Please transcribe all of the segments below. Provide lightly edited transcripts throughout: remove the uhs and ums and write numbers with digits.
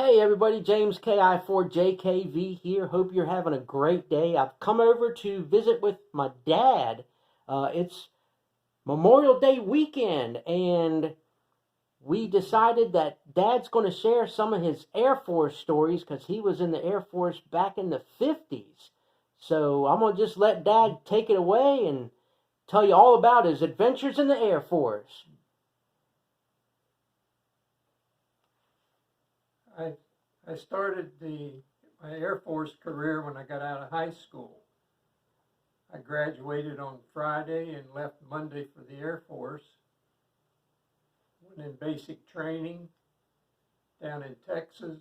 Hey everybody, James KI4JKV here. Hope you're having a great day. I've come over to visit with my dad. It's Memorial Day weekend, and we decided that Dad's going to share some of his Air Force stories because he was in the Air Force back in the 50s. So I'm going to just let Dad take it away and tell you all about his adventures in the Air Force. I I started my Air Force career when I got out of high school. I graduated on Friday and left Monday for the Air Force. Went in basic training down in Texas.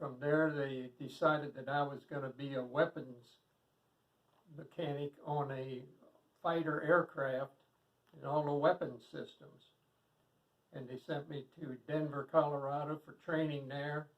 From there, they decided that I was going to be a weapons mechanic on a fighter aircraft and all the weapons systems. And they sent me to Denver, Colorado for training there.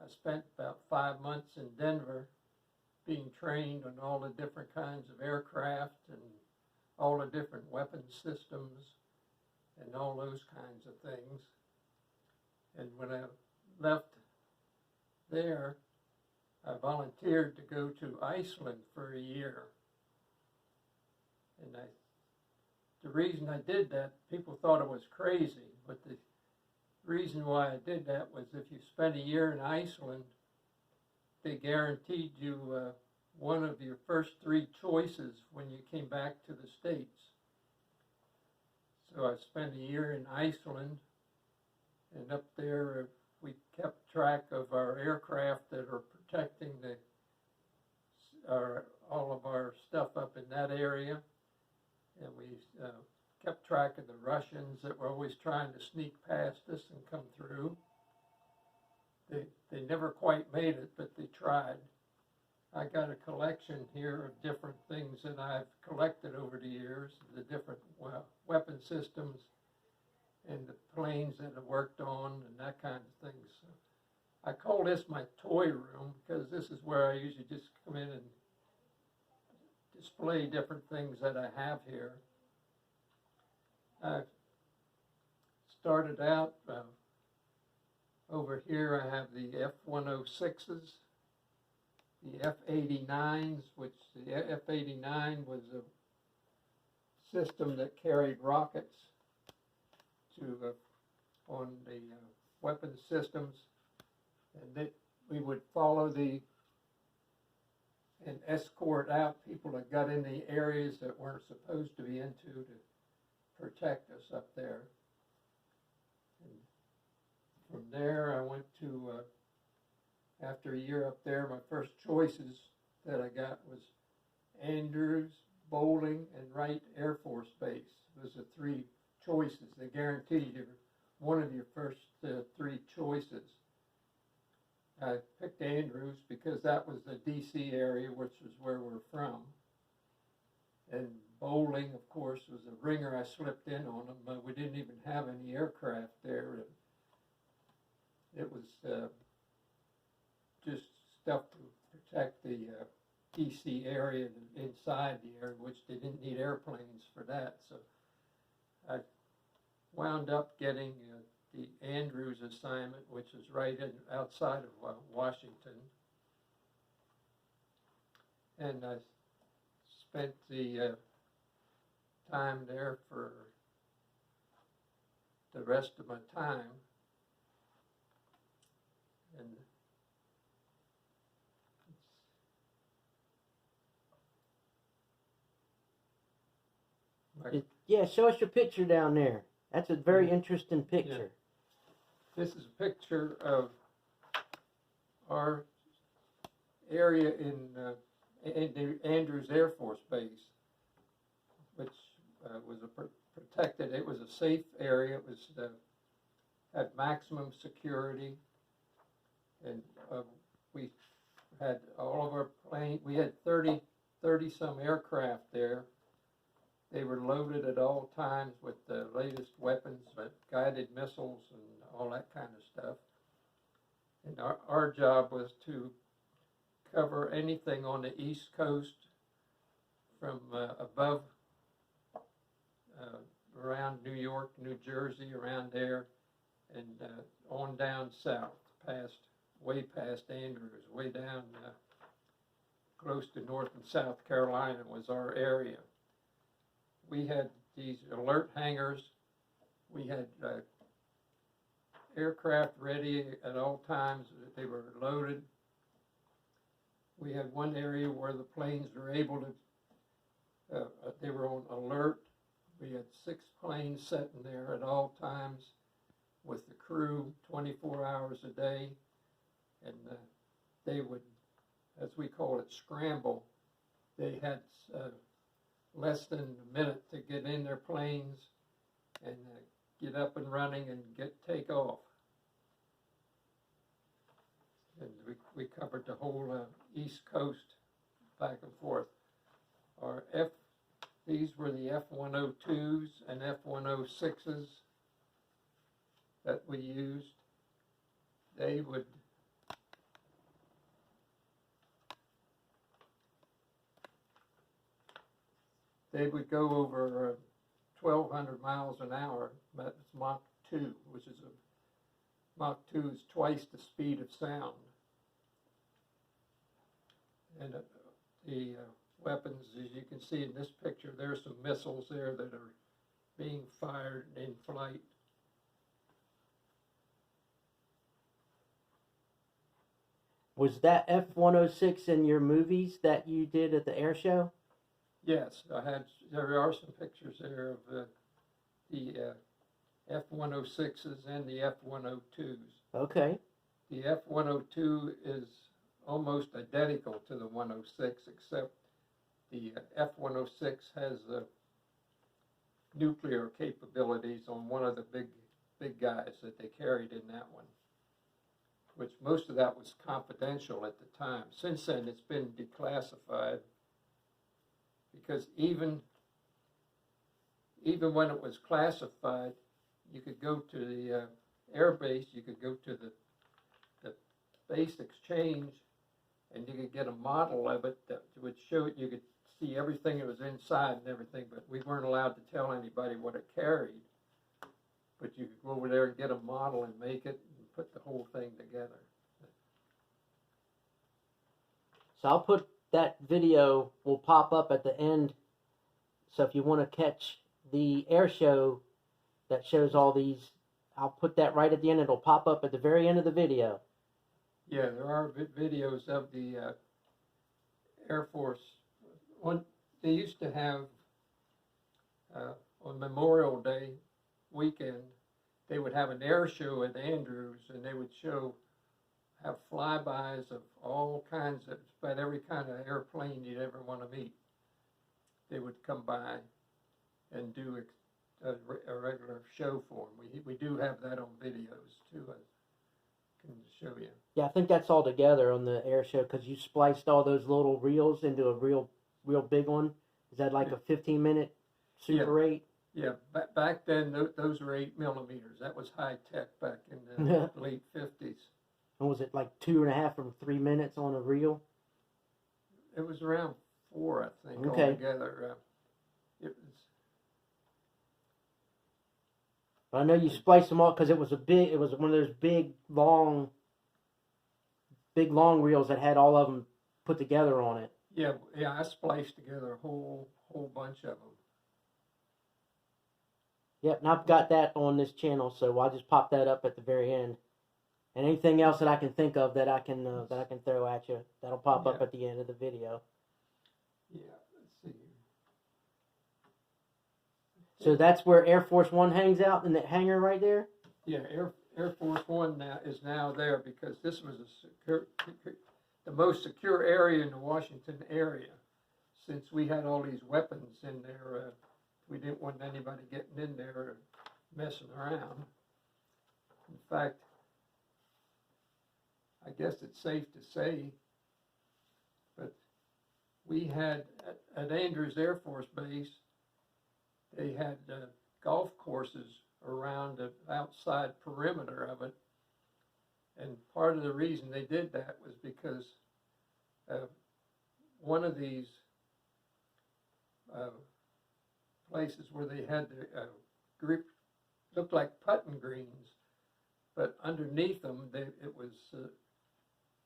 I spent about 5 months in Denver being trained on all the different kinds of aircraft and all the different weapon systems and all those kinds of things. And when I left there, I volunteered to go to Iceland for a year. And the reason I did that, people thought it was crazy, but the reason why I did that was if you spent a year in Iceland, they guaranteed you one of your first three choices when you came back to the States. So I spent a year in Iceland, and up there we kept track of our aircraft that are protecting all of our stuff up in that area, and we kept track of the Russians that were always trying to sneak past us and come through. They never quite made it, but they tried. I got a collection here of different things that I've collected over the years, the different weapon systems and the planes that I worked on and that kind of thing. So I call this my toy room because this is where I usually just come in and display different things that I have here. I started out over here. I have the F-106s, the F-89s, which the F-89 was a system that carried rockets to on the weapon systems, and that we would follow and escort out people that got in the areas that weren't supposed to be into to protect us up there. And from there, I went to, after a year up there, my first choices that I got was Andrews, Bolling, and Wright Air Force Base. Those are three choices. They guaranteed you one of your first three choices. I picked Andrews because that was the D.C. area, which is where we're from. And Bolling, of course, was a ringer I slipped in on them, but we didn't even have any aircraft there. It was just stuff to protect the D.C. area inside the area, which they didn't need airplanes for that. So I wound up getting the Andrews assignment, which is right outside of Washington. And I spent the time there for the rest of my time. And Yeah, show us your picture down there. That's a very interesting picture. Yeah. This is a picture of our area in Andrews Air Force Base, which was protected. It was a safe area. It was had maximum security, and we had all of our planes. We had 30 some aircraft there. They were loaded at all times with the latest weapons, guided missiles and all that kind of stuff. And our job was to cover anything on the East Coast from above, around New York, New Jersey, around there, and on down south. way past Andrews, way down close to North and South Carolina was our area. We had these alert hangars. We had aircraft ready at all times. They were loaded. We had one area where the planes were able to, they were on alert. We had 6 planes sitting there at all times with the crew 24 hours a day. And they would, as we call it, scramble. They had less than a minute to get in their planes and get up and running and take off. And we covered the whole East Coast back and forth. These were the F-102s and F-106s that we used. They would go over 1,200 miles an hour. That's Mach 2, which is Mach 2 is twice the speed of sound. And the weapons, as you can see in this picture, there's some missiles there that are being fired in flight. Was that F-106 in your movies that you did at the air show? Yes, there are some pictures there of the F-106s and the F-102s. Okay. The F-102 is almost identical to the 106, except the F-106 has nuclear capabilities on one of the big guys that they carried in that one, which most of that was confidential at the time. Since then, it's been declassified, because even when it was classified, you could go to the air base, you could go to the base exchange, and you could get a model of it that would show it. You could see everything that was inside and everything, but we weren't allowed to tell anybody what it carried. But you could go over there and get a model and make it and put the whole thing together. So I'll put that video, will pop up at the end. So if you want to catch the air show that shows all these, I'll put that right at the end. It'll pop up at the very end of the video. Yeah, there are videos of the Air Force. They used to have, on Memorial Day weekend, they would have an air show at Andrews, and they would have flybys of all kinds of, about every kind of airplane you'd ever want to meet. They would come by and do a regular show for them. We do have that on videos too. I can show you. Yeah, I think that's all together on the air show, because you spliced all those little reels into a real big one. Is that like a 15-minute Super 8? Yeah, back then those were 8 millimeters. That was high tech back in the late 50s. And was it like 2.5 or 3 minutes on a reel? It was around 4, I think, okay, altogether. It was. But I know you spliced them all because it was one of those big long reels that had all of them put together on it. Yeah, I spliced together a whole bunch of them. Yep, and I've got that on this channel, so I'll just pop that up at the very end. And anything else that I can think of that I can throw at you, that'll pop up at the end of the video. Yeah, let's see. So that's where Air Force One hangs out, in that hangar right there? Yeah, Air Force One is now there because this was the most secure area in the Washington area. Since we had all these weapons in there, we didn't want anybody getting in there messing around. In fact, I guess it's safe to say, but we had at Andrews Air Force Base, they had golf courses around the outside perimeter of it. And part of the reason they did that was because one of these places where they had the group, looked like putting greens, but underneath them, it was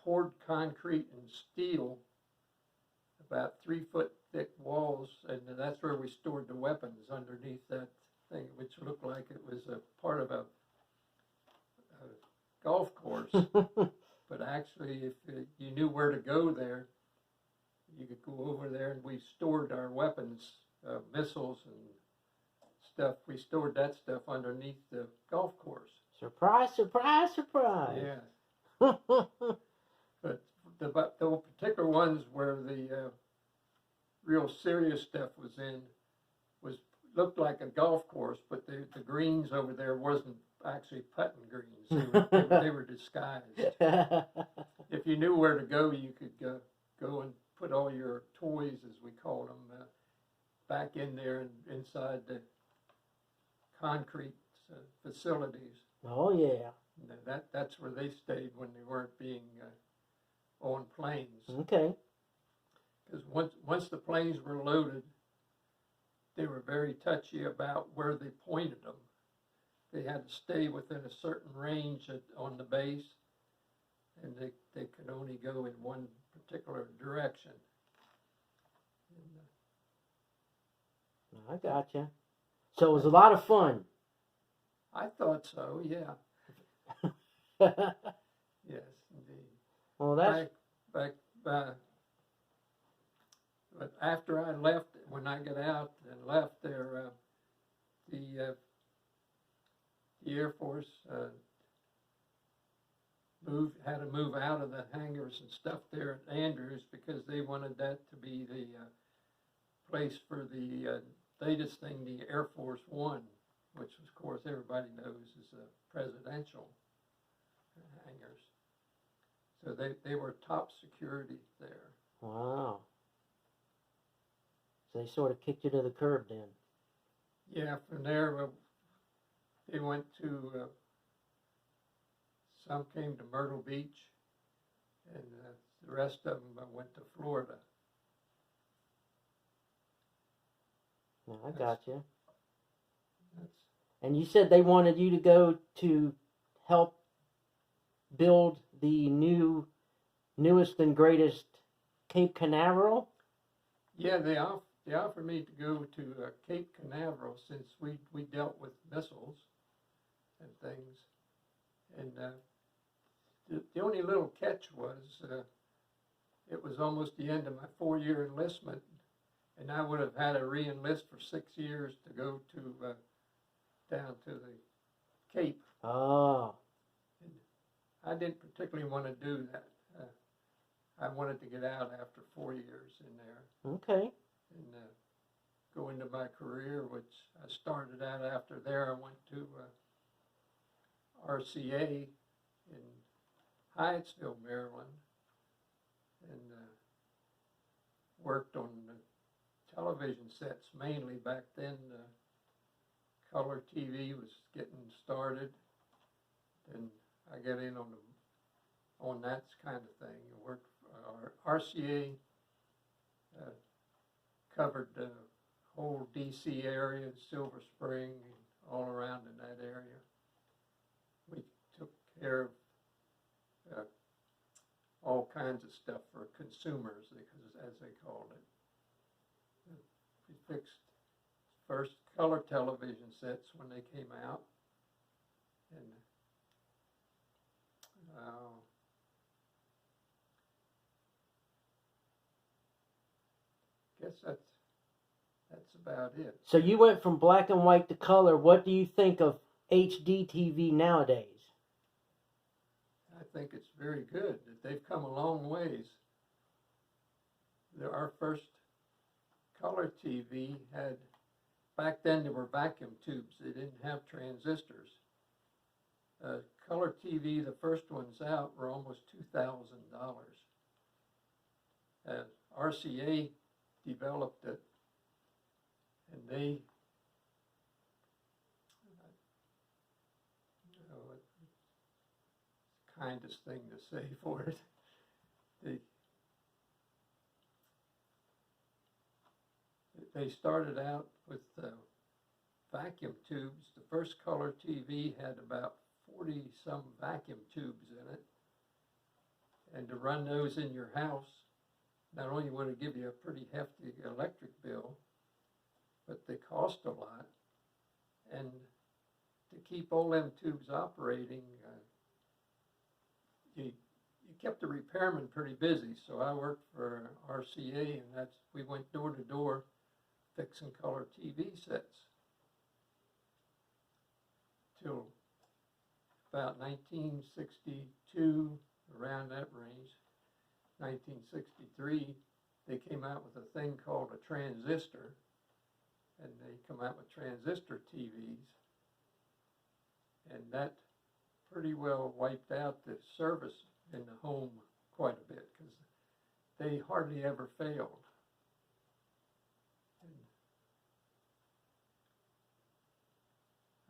poured concrete and steel, about 3 foot thick walls, and that's where we stored the weapons underneath that thing, which looked like it was a part of a golf course. But actually, if you knew where to go there, you could go over there, and we stored our weapons, missiles and stuff. We stored that stuff underneath the golf course. Surprise, surprise, surprise. Yeah. But the particular ones where the real serious stuff was in looked like a golf course, but the greens over there wasn't actually putting greens. They were disguised. If you knew where to go, you could go and put all your toys, as we called them, back in there and inside the concrete facilities. Oh, yeah. That's where they stayed when they weren't being on planes. Okay. Because once the planes were loaded, they were very touchy about where they pointed them. They had to stay within a certain range on the base, and they could only go in one particular direction. I gotcha. So it was a lot of fun. I thought so, yeah. Yes, indeed. Well, that's... But after I left, when I got out and left there, the Air Force had to move out of the hangars and stuff there at Andrews, because they wanted that to be the place for the latest thing, the Air Force One, which of course everybody knows is a presidential hangars. So they were top security there. Wow. So they sort of kicked you to the curb then. Yeah, from there they went to, some came to Myrtle Beach, and the rest of them went to Florida. I gotcha. That's, And you said they wanted you to go to help build the newest and greatest Cape Canaveral? yeah, they offered me to go to Cape Canaveral, since we dealt with missiles and things. And the only little catch was it was almost the end of my 4-year enlistment, and I would have had to re-enlist for 6 years to go to down to the Cape. Oh. And I didn't particularly want to do that. I wanted to get out after 4 years in there. Okay. And go into my career, which I started out after there. I went to RCA in Hyattsville, Maryland, and worked on television sets mainly. Back then, color TV was getting started, and I got in on that kind of thing. I worked for RCA. Covered the whole DC area, Silver Spring, all around in that area. We took care of all kinds of stuff for consumers, as they called it. We fixed first color television sets when they came out, and guess that's about it. So you went from black and white to color. What do you think of HD TV nowadays? I think it's very good that they've come a long ways. Our first color TV had, back then there were vacuum tubes. They didn't have transistors. Color TV, the first ones out, were almost $2,000. RCA developed it, and they, it's the kindest thing to say for it. They started out with vacuum tubes. The first color TV had about 40-some vacuum tubes in it. And to run those in your house, not only would it give you a pretty hefty electric bill, but they cost a lot. And to keep all them tubes operating, you kept the repairman pretty busy. So I worked for RCA, and we went door to door fixing color TV sets till about 1962, around that range. 1963, they came out with a thing called a transistor, and they come out with transistor TVs, and that pretty well wiped out the service in the home quite a bit, because they hardly ever failed.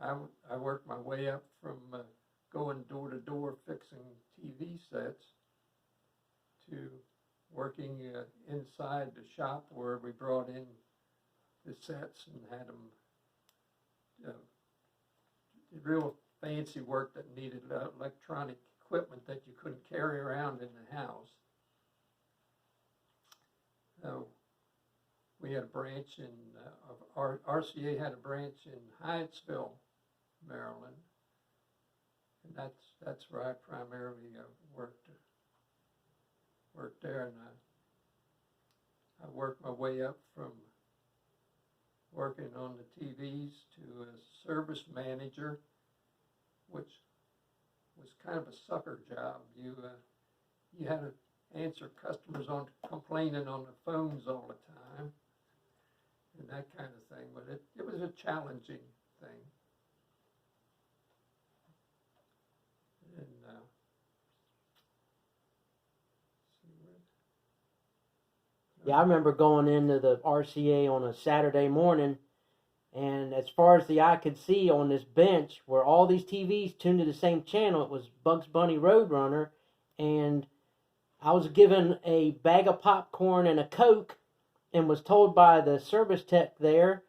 And I worked my way up from going door to door fixing TV sets to working inside the shop where we brought in the sets and had them did real fancy work that needed electronic equipment that you couldn't carry around in the house. We had a branch RCA had a branch in Hyattsville, Maryland, and that's where I primarily worked there, and I worked my way up from working on the TVs to a service manager, which was kind of a sucker job. You had to answer customers complaining on the phones all the time and that kind of thing, but it was a challenging thing. And Yeah, I remember going into the RCA on a Saturday morning, and as far as the eye could see on this bench were all these TVs tuned to the same channel. It was Bugs Bunny Roadrunner, and I was given a bag of popcorn and a Coke and was told by the service tech there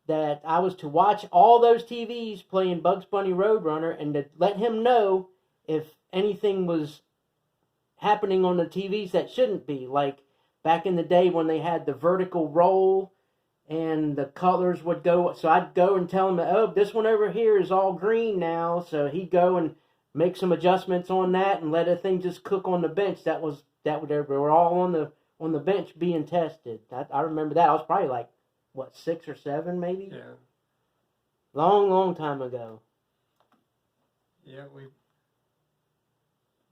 that I was to watch all those TVs playing Bugs Bunny Roadrunner and to let him know if anything was happening on the TVs that shouldn't be. Like back in the day when they had the vertical roll and the colors would go. So I'd go and tell him, oh, this one over here is all green now. So he'd go and make some adjustments on that and let the thing just cook on the bench. They were all on the bench being tested. I remember that. I was probably like, 6 or 7 maybe? yeah. Long time ago. Yeah,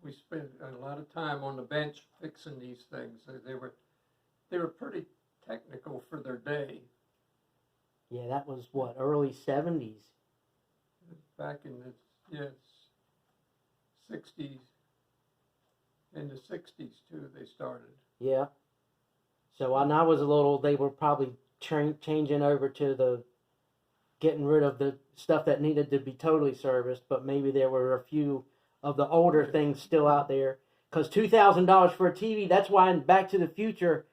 we spent a lot of time on the bench fixing these things. They were pretty technical for their day. Yeah, that was early 70s. Back in the 60s. In the 60s too, they started. Yeah. So when I was little, they were probably changing over to getting rid of the stuff that needed to be totally serviced, but maybe there were a few of the older things still out there. Because $2,000 for a TV, that's why in Back to the Future,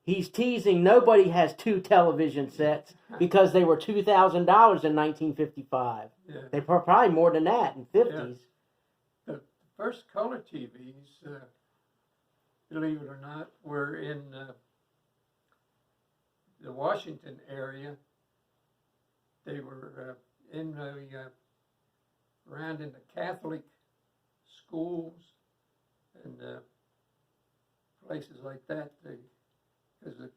he's teasing nobody has 2 television sets because they were $2,000 in 1955. Yeah. They were probably more than that in 50s. Yeah. The first color TVs, believe it or not, were in the Washington area. They were around in the Catholic schools and places like that. Because the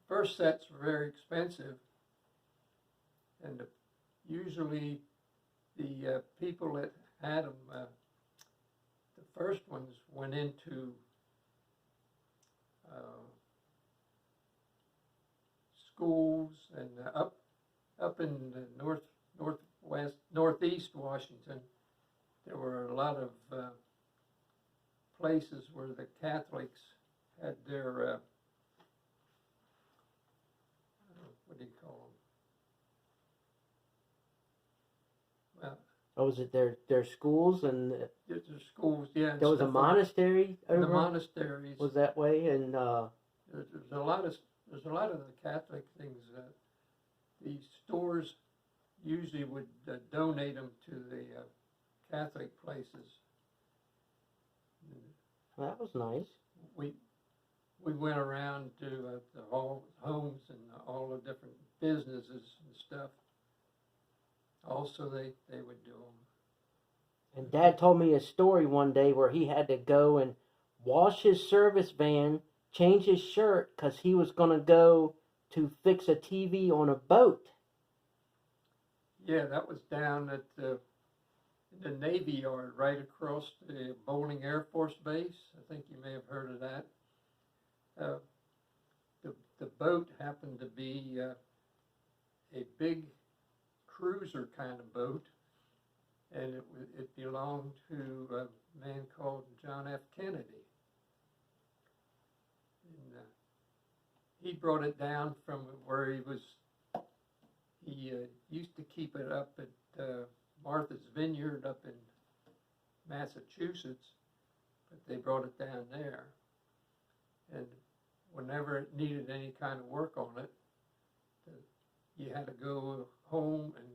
first sets were very expensive, and usually the people that had them, the first ones went into schools and up in the northeast Washington. There were a lot of places where the Catholics had their what do you call them? Well, Was it their schools and their schools? Yeah. There was a monastery over. The monasteries was that way, and there's a lot of the Catholic things. These stores usually would donate them to the Catholic places. That was nice. We went around to the homes and all the different businesses and stuff. Also, they would do them. And Dad told me a story one day where he had to go and wash his service van, change his shirt, because he was going to go to fix a TV on a boat. Yeah, that was down at the Navy Yard, right across the Bolling Air Force Base. I think you may have heard of that. The boat happened to be a big cruiser kind of boat, and it belonged to a man called John F. Kennedy. And he brought it down from where he used to keep it up at Martha's Vineyard up in Massachusetts, but they brought it down there. And whenever it needed any kind of work on it, you had to go home and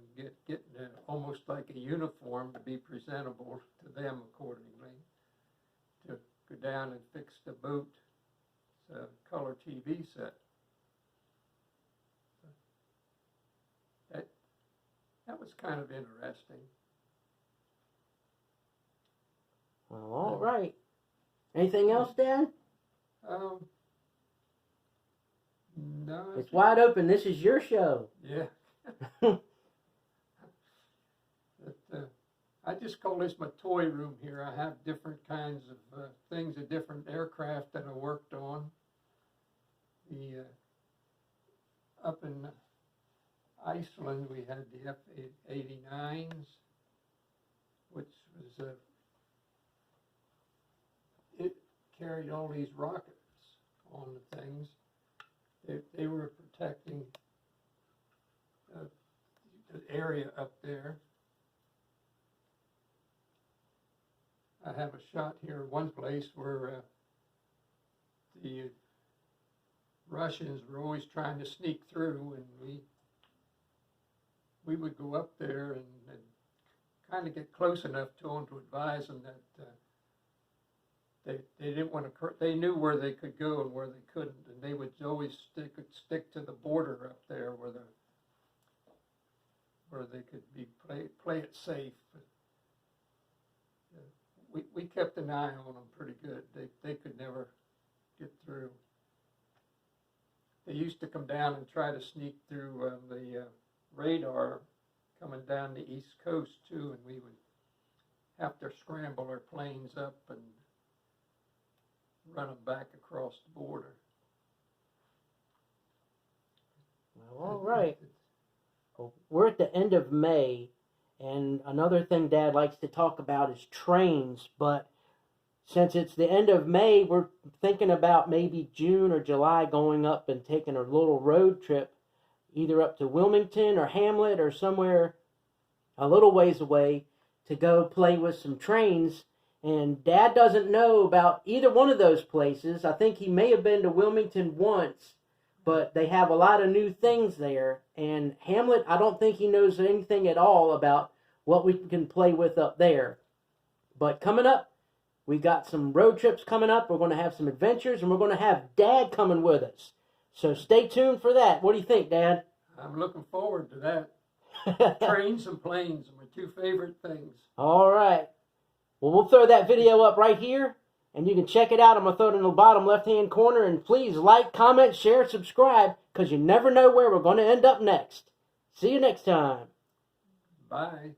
get almost like a uniform to be presentable to them accordingly, to go down and fix the boat's color TV set. That was kind of interesting. Well, all right. Anything else, Dad? No. It's wide open. This is your show. Yeah. I just call this my toy room here. I have different kinds of things, of different aircraft that I worked on. Up in Iceland, we had the F-89s, which was it carried all these rockets on the things. They were protecting the area up there. I have a shot here, one place where the Russians were always trying to sneak through, and we would go up there and kind of get close enough to them to advise them that they didn't want to. They knew where they could go and where they couldn't, and they would always stick to the border up there where they could play it safe. But, we kept an eye on them pretty good. They could never get through. They used to come down and try to sneak through the radar coming down the East Coast too, and we would have to scramble our planes up and run them back across the border. Well, all right. Well, we're at the end of May, and another thing Dad likes to talk about is trains, but since it's the end of May, we're thinking about maybe June or July going up and taking a little road trip, either up to Wilmington or Hamlet or somewhere a little ways away to go play with some trains. And Dad doesn't know about either one of those places. I think he may have been to Wilmington once, but they have a lot of new things there. And Hamlet, I don't think he knows anything at all about what we can play with up there. But coming up, we got some road trips coming up. We're going to have some adventures, and we're going to have Dad coming with us. So stay tuned for that. What do you think, Dad? I'm looking forward to that. Trains and planes are my two favorite things. All right. Well, we'll throw that video up right here, and you can check it out. I'm going to throw it in the bottom left-hand corner. And please like, comment, share, subscribe, because you never know where we're going to end up next. See you next time. Bye.